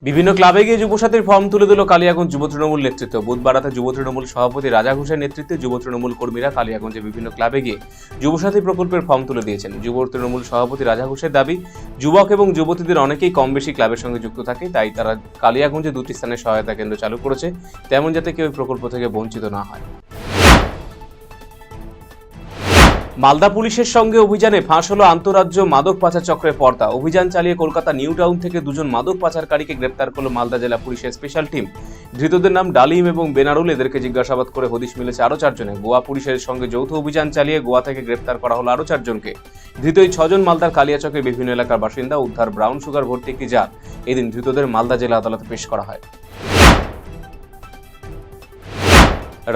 বিভিন্ন ক্লাবে গিয়ে যুবসাথীর ফর্ম তুলে দিল কালিয়াগঞ্জ যুব তৃণমূল নেতৃত্ব। বুধবার রাতে যুব তৃণমূল সভাপতি রাজা ঘোষের নেতৃত্বে যুব তৃণমূল কর্মীরা কালিয়াগঞ্জে বিভিন্ন ক্লাবে গিয়ে যুবসাথী প্রকল্পের ফর্ম তুলে দিয়েছেন। যুব তৃণমূল সভাপতি রাজা ঘোষের দাবি, যুবক এবং যুবতীদের অনেকেই কম বেশি ক্লাবের সঙ্গে যুক্ত থাকে, তাই তারা কালিয়াগঞ্জে দুটি স্থানে সহায়তা কেন্দ্র চালু করেছে, তেমন যাতে কেউ প্রকল্প থেকে বঞ্চিত না হয়। মালদা পুলিশের সঙ্গে অভিযানে ফাঁস হলো আন্তঃরাজ্য মাদক পাচার চক্রের পর্দা। অভিযান চালিয়ে কলকাতা নিউ টাউন থেকে দুজন মাদক পাচারকারীকে গ্রেপ্তার করল মালদা জেলা পুলিশের স্পেশাল টিম। ধৃতদের নাম ডালিম এবং বেনারুল। এদেরকে জিজ্ঞাসাবাদ করে হদিশ মিলেছে আরও 4 জনে। গোয়া পুলিশের সঙ্গে যৌথ অভিযান চালিয়ে গোয়া থেকে গ্রেপ্তার করা হলো আরও 4 জনকে। ধৃত এই 6 জন মালদার কালিয়াচকের বিভিন্ন এলাকার বাসিন্দা। উদ্ধার ব্রাউন সুগার ভর্তি একটি জার। এদিন ধৃতদের মালদা জেলা আদালতে পেশ করা হয়।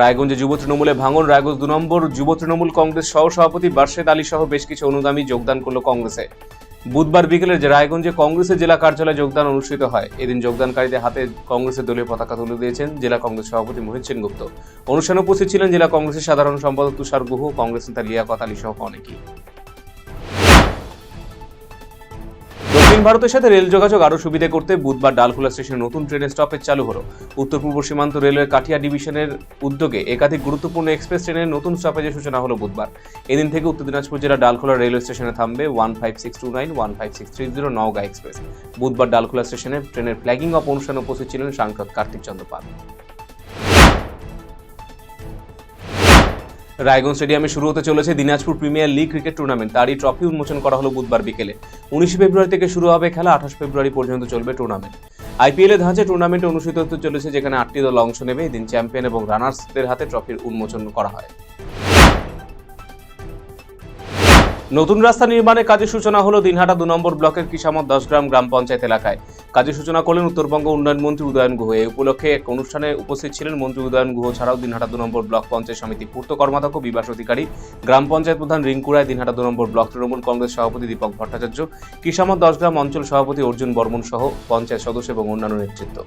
রায়গঞ্জে যুব তৃণমূলে ভাঙন। রায়গঞ্জ 2 নম্বর যুব তৃণমূল কংগ্রেস সহ সভাপতি বার্শেদ আলী সহ বেশ কিছু অনুগামী যোগদান করল কংগ্রেসে। বুধবার বিকেলে রায়গঞ্জে কংগ্রেসের জেলা কার্যালয়ে যোগদান অনুষ্ঠিত হয়। এদিন যোগদানকারীদের হাতে কংগ্রেসের দলীয় পতাকা তুলে দিয়েছেন জেলা কংগ্রেস সভাপতি মোহিত সেনগুপ্ত। অনুষ্ঠানে উপস্থিত ছিলেন জেলা কংগ্রেসের সাধারণ সম্পাদক তুষার গুহ, কংগ্রেস নেতা লিয়াকত আলী সহ অনেকেই। দক্ষিণ ভারতের সাথে রেল যোগাযোগ আরও সুবিধা করতে বুধবার ডালখোলা স্টেশনে নতুন ট্রেনের স্টপেজ চালু হলো। উত্তর পূর্ব সীমান্ত রেলওয়ের কাঠিয়া ডিভিশনের উদ্যোগে একাধিক গুরুত্বপূর্ণ এক্সপ্রেস ট্রেনের নতুন স্টপেজের সূচনা হলো বুধবার। এদিন থেকে উত্তর দিনাজপুর জেলার ডালখোলা রেলওয়ে স্টেশনে থামবে 15629, 15630 নওগাঁ এক্সপ্রেস। বুধবার ডালখোলা স্টেশনে ট্রেনের ফ্ল্যাগিং অফ অনুষ্ঠানে উপস্থিত ছিলেন সাংসদ কার্তিক চন্দ্র পাল। রায়গঞ্জ স্টেডিয়ামে শুরু হতে চলেছে Dinajpur premier league cricket tournament. তারই ট্রফি উন্মোচন করা হলো বুধবার বিকেলে। 19 ফেব্রুয়ারি থেকে শুরু হবে খেলা, 28 ফেব্রুয়ারি পর্যন্ত চলবে টুর্নামেন্ট। আইপিএল এর ধাঁচে টুর্নামেন্ট অনুষ্ঠিত হতে চলেছে, যেখানে 8টি দল অংশ নেবে। এদিন চ্যাম্পিয়ন এবং রানার্সদের হাতে ট্রফির উন্মোচন করা হয়। নতুন রাস্তা নির্মাণের কাজের সূচনা হলো দিনহাটা 2 নম্বর ব্লকের কিসামত 10 গ্রাম পঞ্চায়েত এলাকায়। কাজের সূচনা করলেন উত্তরবঙ্গ উন্নয়ন মন্ত্রী উদয়ন গুহ। এই উপলক্ষে এক অনুষ্ঠানে উপস্থিত ছিলেন মন্ত্রী উদয়ন গুহ ছাড়াও দিনহাটা 2 নম্বর ব্লক পঞ্চায়েত সমিতি পূর্ত কর্মাধ্যক্ষ বিবাস অধিকারী, গ্রাম পঞ্চায়েত প্রধান রিঙ্কু রায়, দিনহাটা 2 নম্বর ব্লক তৃণমূল কংগ্রেস সভাপতি দীপক ভট্টাচার্য, কিসামত 10 গ্রাম অঞ্চল সভাপতি অর্জুন বর্মন সহ পঞ্চায়েত সদস্য এবং অন্যান্য নেতৃত্ব।